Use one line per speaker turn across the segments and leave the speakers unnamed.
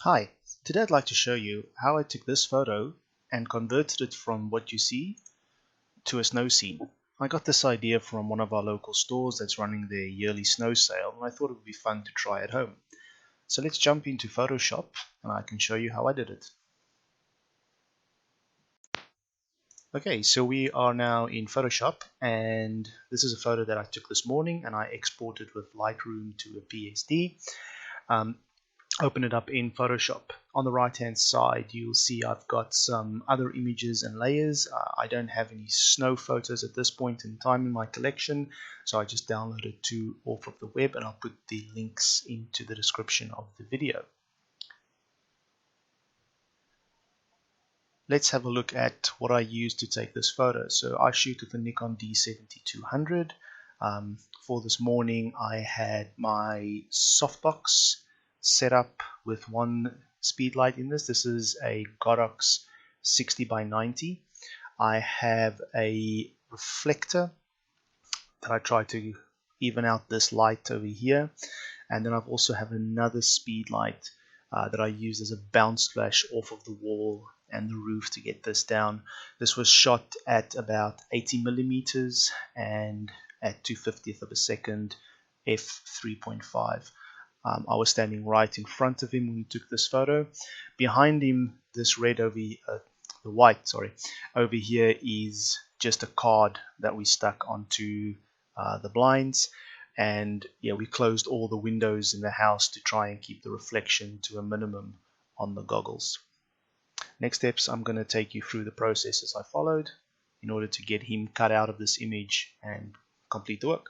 Hi, today I'd like to show you how I took this photo and converted it from what you see to a snow scene. I got this idea from one of our local stores that's running their yearly snow sale, and I thought it would be fun to try at home. So let's jump into Photoshop and I can show you how I did it. Okay, so we are now in Photoshop, and this is a photo that I took this morning and I exported with Lightroom to a PSD. Open it up in Photoshop. On the right hand side you'll see I've got some other images and layers. I don't have any snow photos at this point in time in my collection, so I just downloaded two off of the web, and I'll put the links into the description of the video. Let's have a look at what I used to take this photo. So I shoot with the Nikon D7200. For this morning I had my softbox set up with one speed light in this. This is a Godox 60x90. I have a reflector that I try to even out this light over here, and then I've also have another speed light that I use as a bounce flash off of the wall and the roof to get this down. This was shot at about 80 millimeters and at 2/50th of a second f3.5. I was standing right in front of him when he took this photo. Behind him, this red over the white, sorry, over here is just a card that we stuck onto the blinds, and yeah, we closed all the windows in the house to try and keep the reflection to a minimum on the goggles. Next steps, I'm going to take you through the processes I followed in order to get him cut out of this image and complete the work.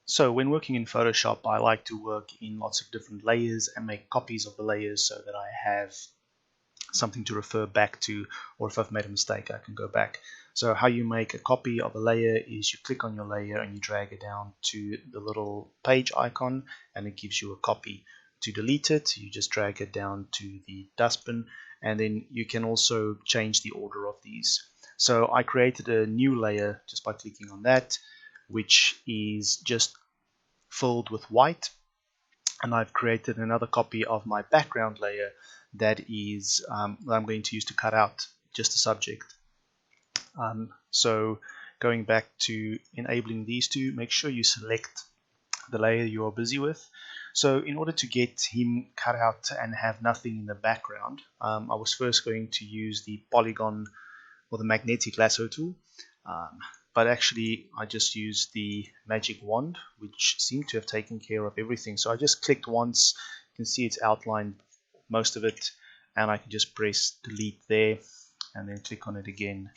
So when working in Photoshop, I like to work in lots of different layers and make copies of the layers so that I have something to refer back to, or if I've made a mistake I can go back. So how you make a copy of a layer is you click on your layer and you drag it down to the little page icon and it gives you a copy. To delete it, you just drag it down to the dustbin, and then you can also change the order of these. So I created a new layer just by clicking on that, which is just filled with white, and I've created another copy of my background layer that is that I'm going to use to cut out just the subject. So going back to enabling these two, make sure you select the layer you are busy with. So in order to get him cut out and have nothing in the background, I was first going to use the polygon or the magnetic lasso tool, but actually I just used the magic wand, which seemed to have taken care of everything. So I just clicked once, you can see it's outlined most of it, and I can just press delete there and then click on it again,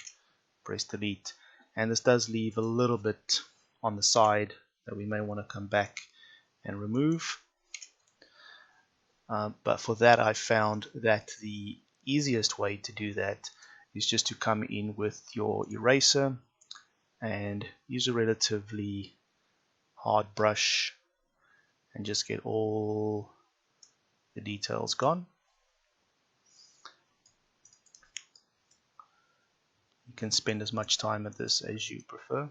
press delete, and this does leave a little bit on the side that we may want to come back and remove. But for that I found that the easiest way to do that is just to come in with your eraser and use a relatively hard brush and just get all the details gone. You can spend as much time at this as you prefer.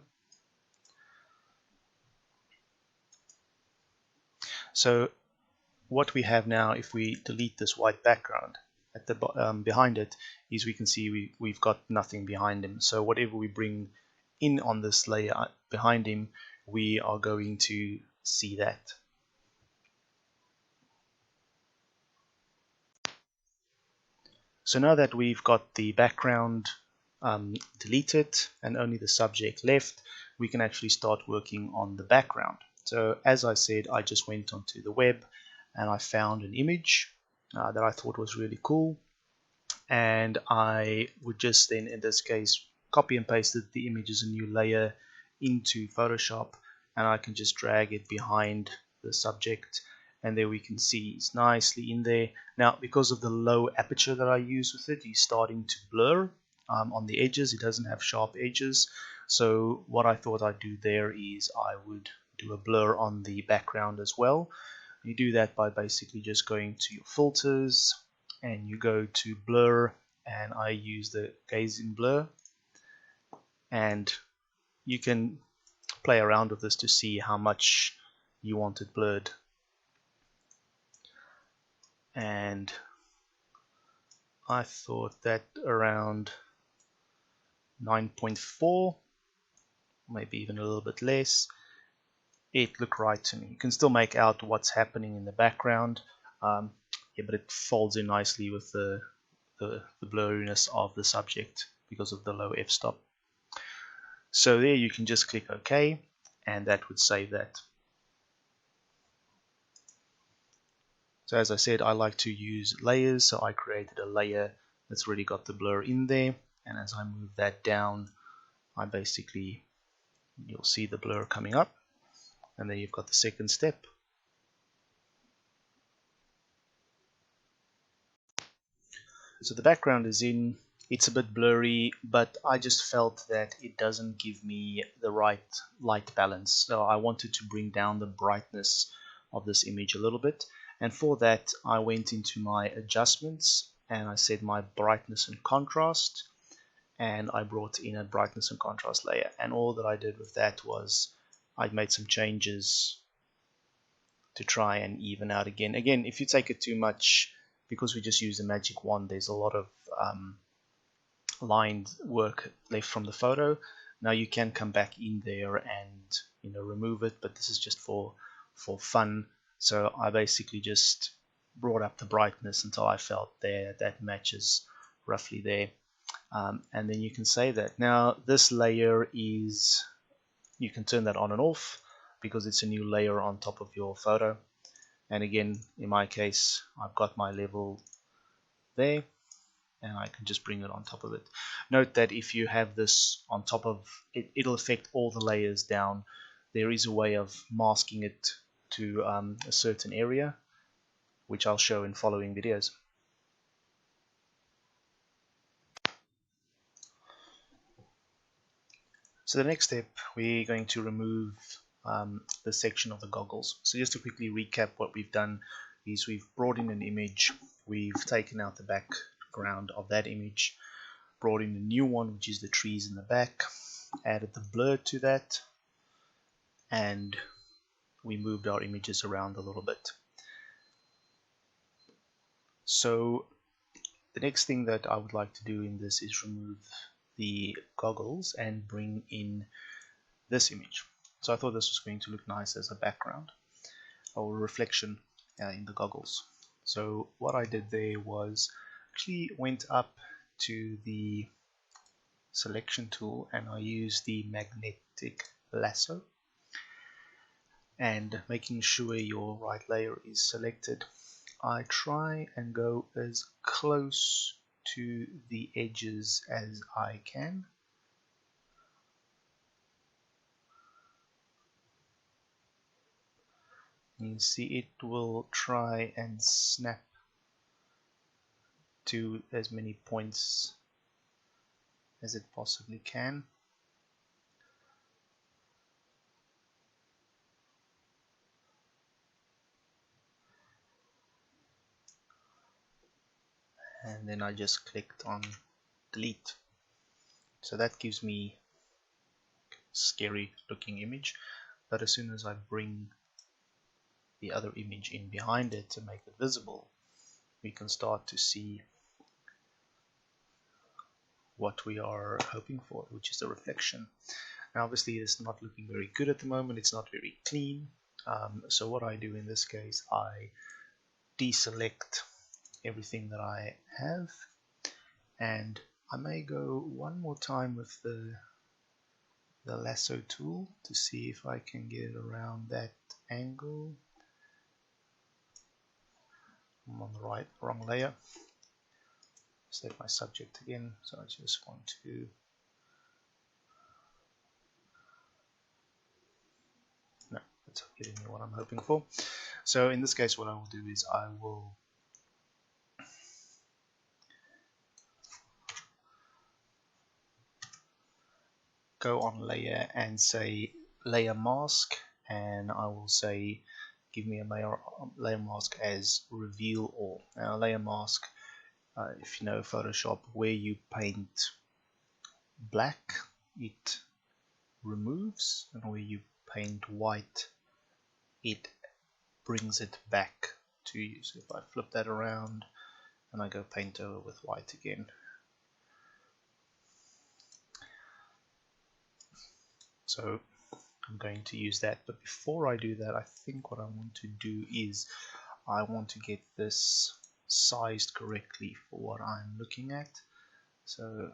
So what we have now, if we delete this white background at the behind it, is we can see we've got nothing behind him. So whatever we bring in on this layer behind him, we are going to see that. So now that we've got the background deleted and only the subject left, we can actually start working on the background. So as I said, I just went onto the web and I found an image that I thought was really cool, and I would just then, in this case, copy and paste the image as a new layer into Photoshop, and I can just drag it behind the subject, and there we can see it's nicely in there. Now because of the low aperture that I use with it, it's starting to blur on the edges. It doesn't have sharp edges, so what I thought I'd do there is I would do a blur on the background as well. You do that by basically just going to your filters and you go to blur, and I use the Gaussian blur, and you can play around with this to see how much you want it blurred. And I thought that around 9.4, maybe even a little bit less, it looked right to me. You can still make out what's happening in the background, yeah, but it folds in nicely with the blurriness of the subject because of the low f-stop. So there you can just click OK, and that would save that. So as I said, I like to use layers, so I created a layer that's already got the blur in there, and as I move that down, I basically, you'll see the blur coming up, and then you've got the second step. So the background is in, it's a bit blurry, but I just felt that it doesn't give me the right light balance. So I wanted to bring down the brightness of this image a little bit. And for that, I went into my adjustments and I set my brightness and contrast. And I brought in a brightness and contrast layer. And all that I did with that was I made some changes to try and even out again. Again, if you take it too much, because we just use the magic wand, there's a lot of lined work left from the photo. Now you can come back in there and remove it, but this is just for fun. So I basically just brought up the brightness until I felt there that matches roughly there, and then you can save that. Now this layer is, you can turn that on and off because it's a new layer on top of your photo. And again, in my case, I've got my level there, and I can just bring it on top of it. Note that if you have this on top of it, it'll affect all the layers down. There is a way of masking it to a certain area, which I'll show in following videos. So the next step, we're going to remove the section of the goggles. So just to quickly recap, what we've done is we've brought in an image, we've taken out the background of that image, brought in a new one, which is the trees in the back, added the blur to that, and we moved our images around a little bit. So the next thing that I would like to do in this is remove the goggles and bring in this image. So I thought this was going to look nice as a background or reflection in the goggles. So what I did there was actually went up to the selection tool and I used the magnetic lasso, and making sure your right layer is selected, I try and go as close to the edges as I can. You see it will try and snap to as many points as it possibly can. And then I just clicked on delete. So that gives me a scary looking image, but as soon as I bring the other image in behind it to make it visible, we can start to see what we are hoping for, which is the reflection. Now obviously it's not looking very good at the moment, it's not very clean, so what I do in this case, I deselect everything that I have, and I may go one more time with the lasso tool to see if I can get around that angle. I'm on the wrong layer. Select my subject again, so I just want to no, that's not getting me what I'm hoping for. So in this case, what I will do is I will go on layer and say layer mask, and I will say give me a layer mask as reveal all. Now layer mask, if you know Photoshop, where you paint black, it removes, and where you paint white, it brings it back to you. So if I flip that around and I go paint over with white again, so I'm going to use that. But before I do that, I think what I want to do is I want to get this sized correctly for what I'm looking at. So,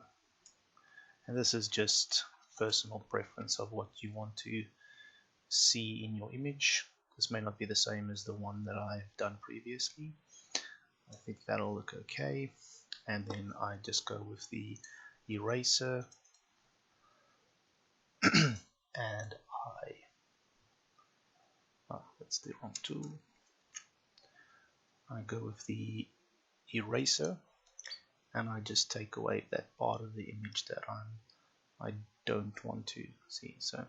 and this is just personal preference of what you want to see in your image. This may not be the same as the one that I've done previously. I think that'll look okay. And then I just go with the eraser and that's the wrong tool. I go with the eraser and I just take away that part of the image that I don't want to see. So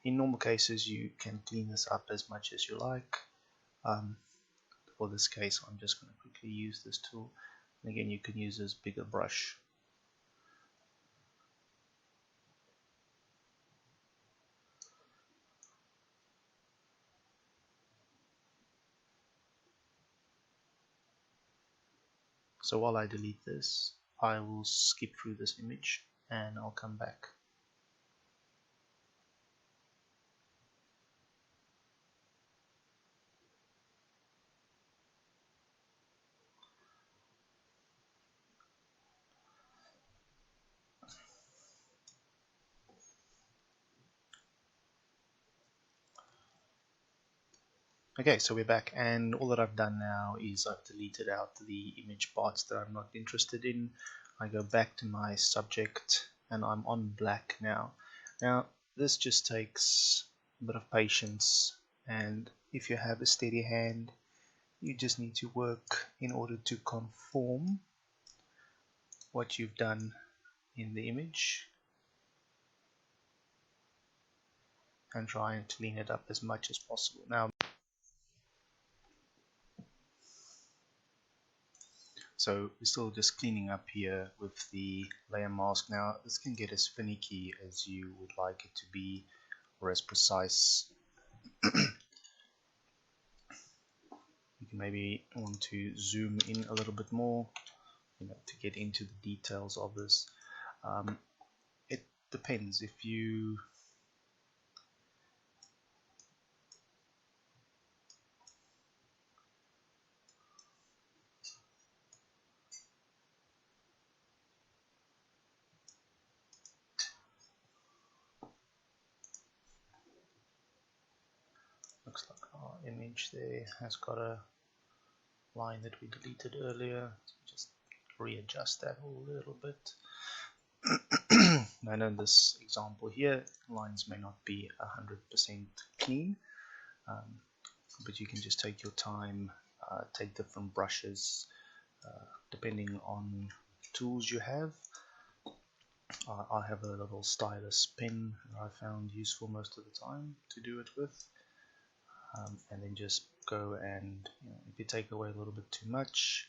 in normal cases you can clean this up as much as you like. For this case I'm just going to quickly use this tool, and again you can use this bigger brush. So while I delete this, I will skip through this image and I'll come back. Okay, so we're back, and all that I've done now is I've deleted out the image parts that I'm not interested in. I go back to my subject and I'm on black now. Now this just takes a bit of patience, and if you have a steady hand you just need to work in order to conform what you've done in the image and try and clean it up as much as possible. Now, so we're still just cleaning up here with the layer mask. Now this can get as finicky as you would like it to be, or as precise. You can maybe want to zoom in a little bit more, to get into the details of this. It depends. If you looks like our image there has got a line that we deleted earlier, so just readjust that a little bit. I know in this example here lines may not be 100% clean, but you can just take your time, take different brushes depending on tools you have. I have a little stylus pen that I found useful most of the time to do it with, and then just go and if you take away a little bit too much,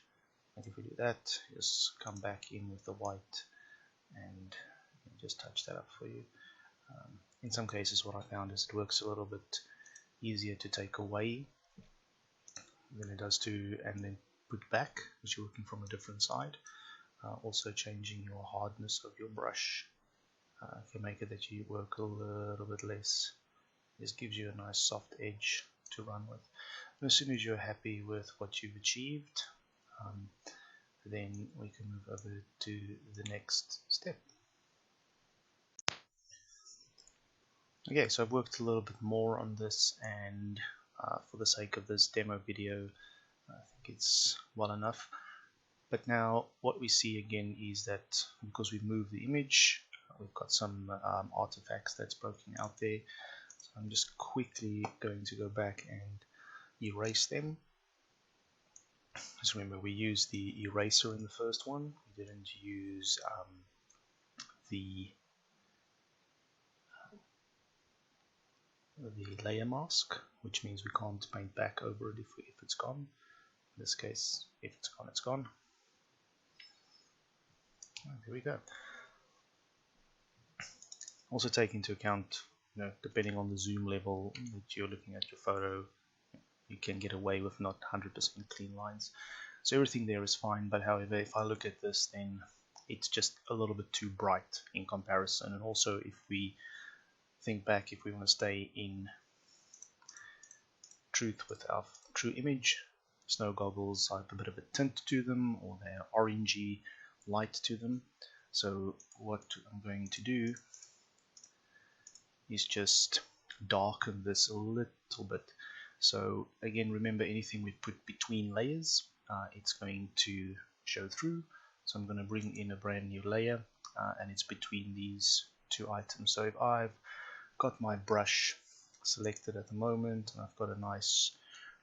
like if we do that, just come back in with the white and just touch that up for you. In some cases what I found is it works a little bit easier to take away than it does to and then put back, because you're working from a different side. Also changing your hardness of your brush can make it that you work a little bit less. This gives you a nice soft edge to run with. And as soon as you're happy with what you've achieved, then we can move over to the next step. Okay, so I've worked a little bit more on this, and for the sake of this demo video, I think it's well enough. But now what we see again is that because we've moved the image, we've got some artifacts that's broken out there. So I'm just quickly going to go back and erase them. Just remember, we used the eraser in the first one. We didn't use the layer mask, which means we can't paint back over it if it's gone. In this case, if it's gone, it's gone. Oh, there we go. Also take into account, depending on the zoom level that you're looking at your photo, you can get away with not 100% clean lines. So everything there is fine, but however, if I look at this, then it's just a little bit too bright in comparison. And also, if we think back, if we want to stay in truth with our true image, snow goggles have a bit of a tint to them, or they're orangey light to them. So what I'm going to do is just darken this a little bit. So again, remember, anything we put between layers, it's going to show through. So I'm going to bring in a brand new layer, and it's between these two items. So if I've got my brush selected at the moment, and I've got a nice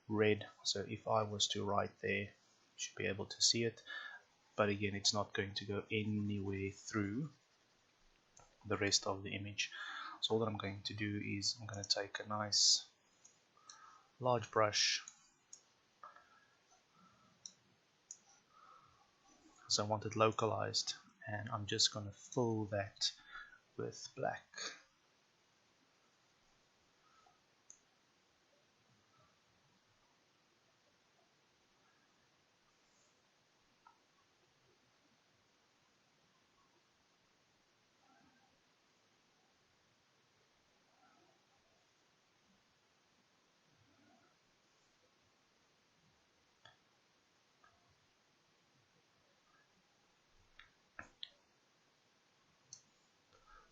red, so if I was to write there, you should be able to see it. But again, it's not going to go anywhere through the rest of the image. So all that I'm going to do is I'm going to take a nice large brush, so I want it localized, and I'm just going to fill that with black.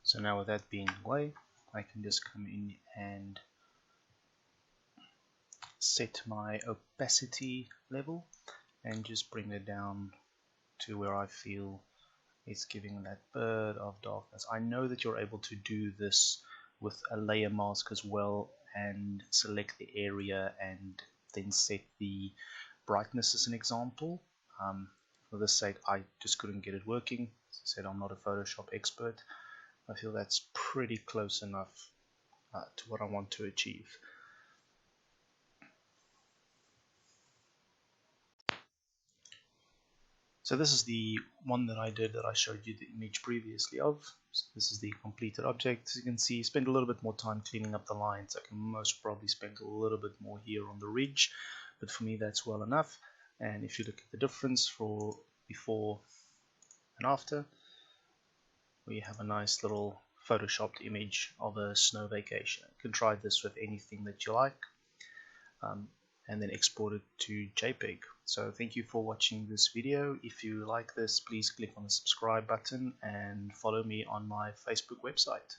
So now with that being the way, I can just come in and set my opacity level and just bring it down to where I feel it's giving that bit of darkness. I know that you're able to do this with a layer mask as well, and select the area and then set the brightness as an example. For this sake, I just couldn't get it working. As I said, I'm not a Photoshop expert. I feel that's pretty close enough to what I want to achieve. So this is the one that I did, that I showed you the image previously of. So this is the completed object. As you can see, spend a little bit more time cleaning up the lines. I can most probably spend a little bit more here on the ridge, but for me that's well enough. And if you look at the difference for before and after, we have a nice little photoshopped image of a snow vacation. You can try this with anything that you like, and then export it to JPEG. So thank you for watching this video. If you like this, please click on the subscribe button and follow me on my Facebook website.